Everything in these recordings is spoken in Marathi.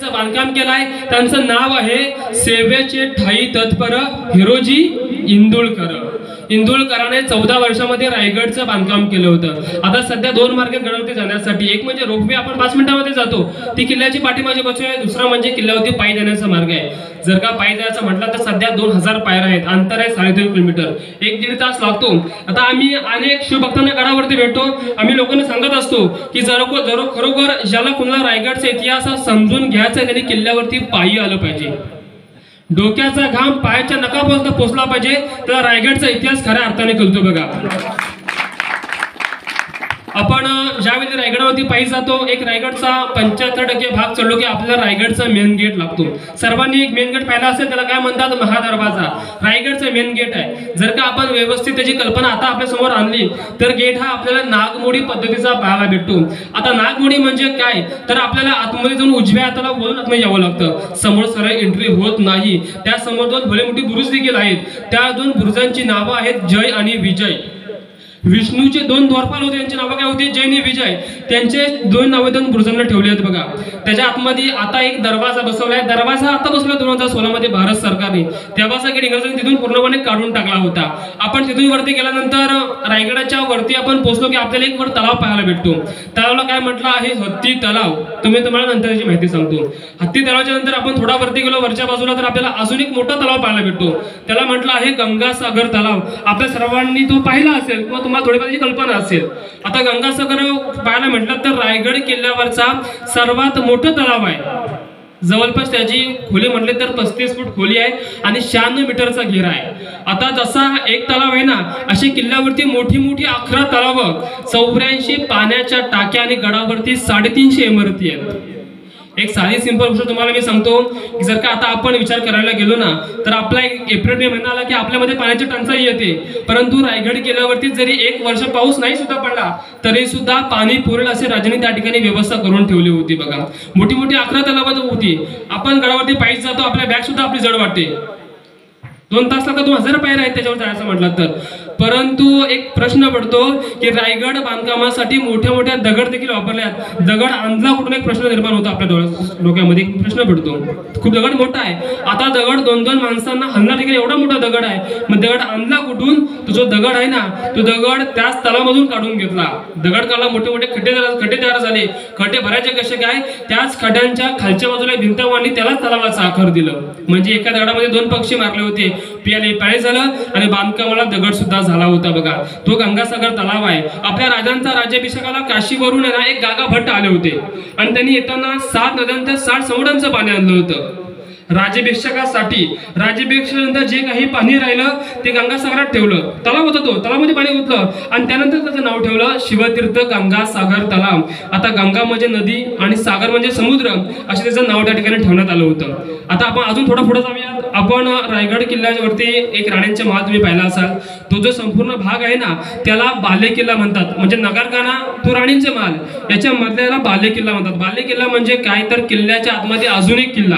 रायगडचं बांधकाम केलंय. त्यांचं नाव आहे सेवेचे ठाई तत्पर हिरोजी इंदुळकर. इंदुळकराने 14 वर्षामध्ये रायगडचं बांधकाम केलं होतं. आता सध्या 2 मार्ग गडावरती जाण्यासाठी, एक म्हणजे रोपवे आपण 5 मिनिटांमध्ये जातो, ती किल्ल्याची पाठीमागे बसू आहे. दुसरा म्हणजे किल्ल्यावरती पायी जाण्याचा मार्ग आहे. जर का पायी जायचं म्हटलं तर सध्या 2000 पायऱ्या आहेत. अंतर आहे 3.5 किलोमीटर, 1-1.5 तास लागतो. आता आम्ही अनेक शिवभक्तांना गडावरती भेटतो. आम्ही लोकांना सांगत असतो की जर खरोखर ज्याला कुणाला रायगडचा इतिहास समजून घ्यायचा आहे त्यांनी किल्ल्यावरती पायी आलं पाहिजे. डोक्याचा घाम पायाच्या नखापर्यंत पोहोचला पाहिजे, तर रायगडचा इतिहास खऱ्या अर्थाने कळतो बघा. आपण ज्यावेळी रायगडावरती पायी जातो, एक रायगडचा 75% भाग चढलो की आपल्याला रायगडचा मेन गेट लागतो. सर्वांनी एक मेन गेट पाहिला असेल, त्याला काय म्हणतात, महादरवाजा. रायगडचा मेन गेट आहे. जर का आपण व्यवस्थित त्याची कल्पना आता आपल्या समोर आणली तर गेट हा आपल्याला नागमोडी पद्धतीचा पाहायला भेटतो. आता नागमोडी म्हणजे काय, तर आपल्याला आतमध्ये जाऊन उजव्या हाताला वळून आतमध्ये यावं लागतं. समोर सरळ एंट्री होत नाही. त्या समोर 2 भले मोठी बुरुज देखील आहेत. त्या 2 बुरुजांची नावं आहेत जय आणि विजय. विष्णूचे 2 द्वारपाल होते, त्यांची नावं काय होती, जय आणि विजय. त्यांचे 2 नावे 2 बुरुजांना ठेवले आहेत बघा. त्याच्या आतमध्ये आता एक दरवाजा बसवलाय. दरवाजा आता बसवला 2016 मध्ये भारत सरकारने. तेव्हाचा गेट इंग्रजांनी तिथून पूर्णपणे काढून टाकला होता. आपण तिथून वरती गेल्यानंतर रायगडाच्या वरती आपण पोहोचलो की आपल्याला एक वर तलाव पाहायला भेटतो. तलावाला काय म्हटलं आहे, हत्ती तलाव. तुम्हाला नंतर त्याची माहिती सांगतो. हत्ती तलावाच्या नंतर आपण थोडा वरती गेलो वरच्या बाजूला तर आपल्याला अजून एक मोठा तलाव पाहायला भेटतो. त्याला म्हटलं आहे गंगासागर तलाव. आपल्या सर्वांनी तो पाहिला असेल किंवा तुम्हाला थोडीफार कल्पना असेल. आता गंगासागर पाहायला म्हटलं तर रायगड किल्ल्यावरचा सर्वात मोठा तलाव आहे. जवळपास त्याची खोली म्हटले तर 35 फूट खोली आहे आणि 96 मीटरचा घेरा आहे. आता जसा एक तलाव आहे ना, अशी किल्ल्यावरती मोठी मोठी 11 तलाव, 84 पाण्याच्या टाक्या आणि गडावरती 350 इमारती आहेत. एक साधी सिंपल गोष्ट तुम्हाला मी सांगतो की जर का आता आपण विचार करायला गेलो ना तर आपला एक एप्रिल मे महिना आला की आपल्यामध्ये पाण्याची टंचाई येते. परंतु रायगड किल्ल्यावरती जरी 1 वर्ष पाऊस नाही सुद्धा पडला तरी सुद्धा पाणी पुरेल असे राजांनी त्या ठिकाणी व्यवस्था करून ठेवली होती बघा. मोठी मोठी 11 तलावात होती. आपण गडावरती पायी जातो, आपल्या बॅग सुद्धा आपली जड वाटते. 2 तास लागतात, 2000 पायऱ्या आहेत त्याच्यावर जायचं म्हटलं तर. परंतु एक प्रश्न पडतो की रायगड बांधकामासाठी मोठ्या मोठ्या दगड देखील वापरल्यात. दगड आणला कुठून, एक प्रश्न निर्माण होतो आपल्या डोक्यामध्ये. प्रश्न पडतो, खूप दगड मोठा आहे. आता दगड 2-2 माणसांना हलणार देखील एवढा मोठा दगड आहे. मग दगड आणला कुठून, तो जो दगड आहे ना तो दगड त्याच तलावामधून काढून घेतला. दगड काढला, मोठे मोठे खड्डे तयार झाले. खड्डे भरायचे कसे काय, त्याच खड्ड्यांच्या खालच्या बाजूला भिंत मांडली, त्यालाच तलावाचा आकार दिलं. म्हणजे एका दगडामध्ये 2 पक्षी मारले होते. पियाले पाणी झालं आणि बांधकामाला दगड सुद्धा झाला होता बघा. तो गंगासागर तलाव आहे. आपल्या राजांचा राज्याभिषेकाला काशीवरून एक गागा भट्ट आले होते आणि त्यांनी येताना 7 नद्यांचं 60 समुद्रांचं पाणी आणलं होतं राज्याभिषेकासाठी. राज्याभिषेकानंतर जे काही पाणी राहिलं ते गंगासागरात ठेवलं. तलाव होता तो, तलावामध्ये पाणी ओतलं आणि त्यानंतर त्याचं नाव ठेवलं शिवतीर्थ गंगासागर तलाव. आता गंगा म्हणजे नदी आणि सागर म्हणजे समुद्र, असे त्याचं नाव त्या ठिकाणी ठेवण्यात आलं होतं. आता आपण अजून थोडा पुढे जाऊयात. आपण रायगड किल्ल्यावरती एक राण्यांचे महाल तुम्ही पाहिला असाल. तो जो संपूर्ण भाग आहे ना त्याला बाले किल्ला म्हणतात. म्हणजे नगरखाना तो राणींचे महाल, याच्या मधल्याला बाले किल्ला म्हणतात. बाले किल्ला म्हणजे काय, तर किल्ल्याच्या आतमध्ये अजून एक किल्ला,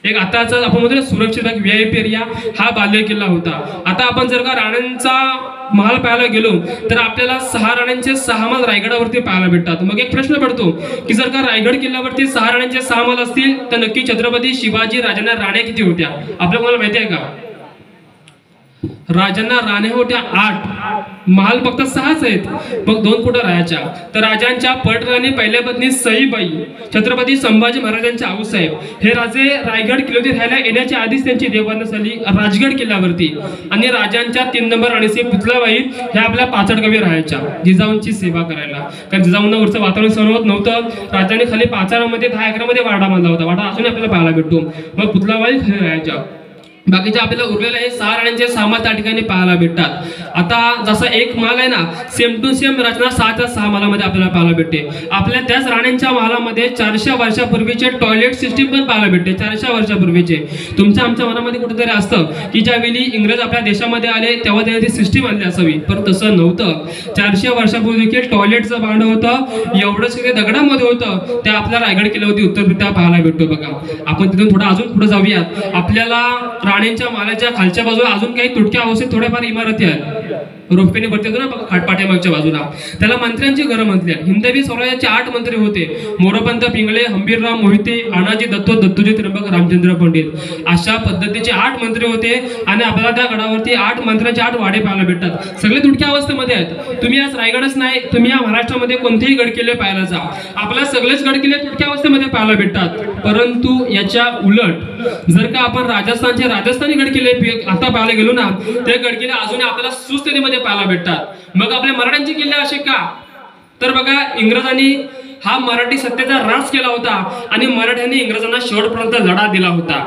एक आताचा आपण म्हणतो सुरक्षित VIP एरिया, हा बाले किल्ला होता. आता आपण जर का राण्यांचा महाल पाहायला गेलो तर आपल्याला 6 राण्यांचे 6 महाल रायगडावरती पाहायला भेटतात. मग एक प्रश्न पडतो की जर का रायगड किल्ल्यावरती 6 राण्यांचे 6 महाल असतील तर नक्की छत्रपती शिवाजी राजांना राण्या किती होत्या आपल्याला माहिती आहे का? राजांना राण्या होत्या 8, महाल फक्त 6च आहेत. मग 2 कुठं राहायच्या, तर राजांच्या पटराणी पहिल्या पत्नी सईबाई, छत्रपती संभाजी महाराजांच्या आऊसाहेब, हे राजे रायगड किल्ल्यावरती राहायला येण्याच्या आधीच त्यांची देवाणघेवाण झाली राजगड किल्ल्यावरती. आणि राजांच्या 3 नंबर राणीचे पुतलाबाई ह्या आपल्या पाचडगावी राहायच्या जिजाऊंची सेवा करायला. कारण जिजाऊंना वरचं वातावरण सहन होत नव्हतं. राजांनी खाली पाचारामध्ये 10 एकरामध्ये वाडा बांधला होता. वाडा अजून आपल्याला पाहायला भेटतो. मग पुतलाबाई खाली राहायच्या. बाकीच्या आपल्याला उरलेले आहे 6 राण्यांचे 6 महाल त्या ठिकाणी पाहायला भेटतात. आता जसा एक महाल आहे ना सेम टू सेम रचना 6 महालामध्ये आपल्याला पाहायला भेटते. आपल्या त्याच राण्यांच्या महालामध्ये 400 वर्षापूर्वीचे टॉयलेट सिस्टीम पण पाहायला भेटते. 400 वर्षापूर्वीचे. तुमच्या आमच्या मनामध्ये कुठेतरी असतं की ज्यावेळी इंग्रज आपल्या देशामध्ये आले तेव्हा त्यांनी ती सिस्टीम आणली असावी, पण तसं नव्हतं. 400 वर्षापूर्वी देखील टॉयलेटचं भांड होतं, एवढंच काही दगडामध्ये होतं. त्या आपल्या रायगड किल्ल्यावरती उत्तररित्या पाहायला भेटतो बघा. आपण तिथून थोडं अजून पुढे जाऊयात. आपल्याला राणींच्या महालाच्या खालच्या बाजूला अजून काही तुटक्या अवस्थेत थोड्याफार इमारती आहेत. रोपवेने भरती होतो ना पाठीमागच्या बाजूला, त्याला मंत्र्यांची घरं म्हटली. हिंदवी स्वराज्याचे 8 मंत्री होते. मोरोपंत पिंगळे, हंबीरराव मोहिते, अनाजी दत्तो, दत्तोजी त्र्यंबक, रामचंद्र पंडित, अशा पद्धतीचे 8 मंत्री होते. आणि आपल्याला त्या गडावरती 8 मंत्र्यांचे 8 वाडे पाहायला भेटतात. सगळे तुटक्या अवस्थेमध्ये आहेत. तुम्ही आज रायगडच नाही, तुम्ही या महाराष्ट्रामध्ये कोणतेही गडकिल्ले पाहायला जा, आपल्याला सगळेच गडकिल्ले तुटक्या अवस्थेमध्ये पाहायला भेटतात. परंतु याच्या उलट जर का आपण राजस्थानी गडकिल्ले आता पाहायला गेलो ना, ते गडकिल्ले अजून आपल्याला सुस्थितीमध्ये पाहायला भेटतात. मग आपल्या मराठ्यांचे किल्ले असे का? तर बघा, इंग्रजांनी हा मराठी सत्तेचा राज केला होता आणि मराठ्यांनी इंग्रजांना शेवटपर्यंत लढा दिला होता.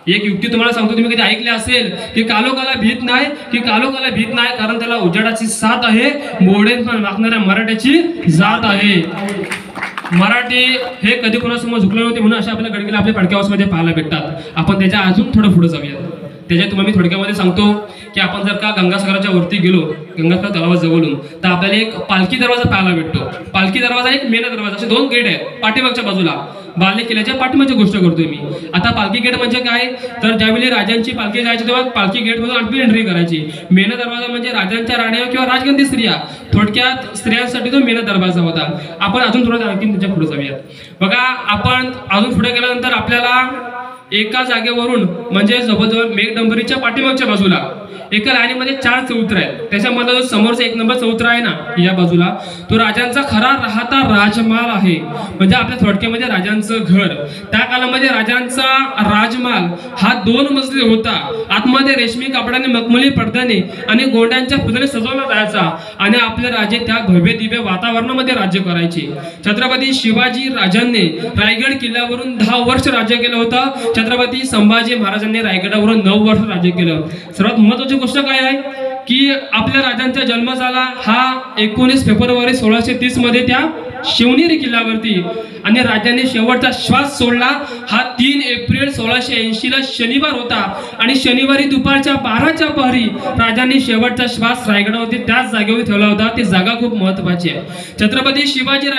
एक युक्ती तुम्हाला सांगतो, तुम्ही कधी ऐकले असेल की कालोकाला भीत नाही, कारण त्याला उजाडाची साथ आहे, मोडेन पण वागणाऱ्या मराठ्याची जात आहे. मराठी हे कधी कोणासमोर झुकले नव्हते, म्हणून अशा आपल्या गडकिल्ले आपल्या पडक्यावरमध्ये पाहायला भेटतात. आपण त्याच्या अजून थोडं पुढे जाऊया. त्याच्यात तुम्हाला मी थोडक्यामध्ये सांगतो की आपण जर का गंगासागराच्या वरती गेलो, गंगासागर तलावाजवळून, तर आपल्याला एक पालखी दरवाजा पाहायला भेटतो. पालखी दरवाजा, एक मेन दरवाजा, असे 2 गेट आहेत पाठीमागच्या बाजूला. बाले किल्ल्याच्या पाठीमागची गोष्ट करतोय मी. आता पालखी गेट म्हणजे काय, तर ज्यावेळी राजांची पालखी जायची तेव्हा पालखी गेट मधून आणखी एंट्री करायची. मेन दरवाजा म्हणजे राजांच्या राण्या किंवा राजगंधी स्त्रिया, थोडक्यात स्त्रियांसाठी तो मेन दरवाजा होता. आपण अजून थोडं आणखी त्याच्या पुढे जाऊयात. बघा, आपण अजून पुढे गेल्यानंतर आपल्याला एका जागेवरून म्हणजे जवळजवळ मेघडंबरीच्या पाठीमागच्या बाजूला एका लाईनीमध्ये 4 चौत्र आहेत. त्याच्यामध्ये जो समोरचा 1 नंबर चौत्र आहे ना या बाजूला, तो राजांचा खरा राहता राजमहाल आहे. म्हणजे आपल्या थोडक्यामध्ये राजांचं घर. त्या काळामध्ये राजांचा राजमहाल हा 2 मजली होता. आतमध्ये रेशमी कापडाने, मखमली पडद्याने आणि गोंड्यांच्या फुलाने सजवला जायचा आणि आपले राजे त्या भव्य दिव्य वातावरणामध्ये राज्य करायचे. छत्रपती शिवाजी राजांनी रायगड किल्ल्यावरून 10 वर्ष राज्य केलं होतं. छत्रपती संभाजी महाराजांनी रायगडावरून 9 वर्ष राज्य केलं. सर्वात महत्त्वाची गोष्ट काय आहे की आपल्या राजांचा जन्म झाला हा 19 फेब्रुवारी 1630 मध्ये त्या शिवनेरी किल्ल्यावरती, आणि राजांनी शेवटचा श्वास सोडला हा 3 एप्रिल 1680 ला शनिवार होता. आणि शनिवारी दुपारच्या 12च्या पहरी राजांनी शेवटचा श्वास रायगडावरती त्याच जागेवर ठेवला होता. ती जागा खूप महत्त्वाची आहे. छत्रपती शिवाजी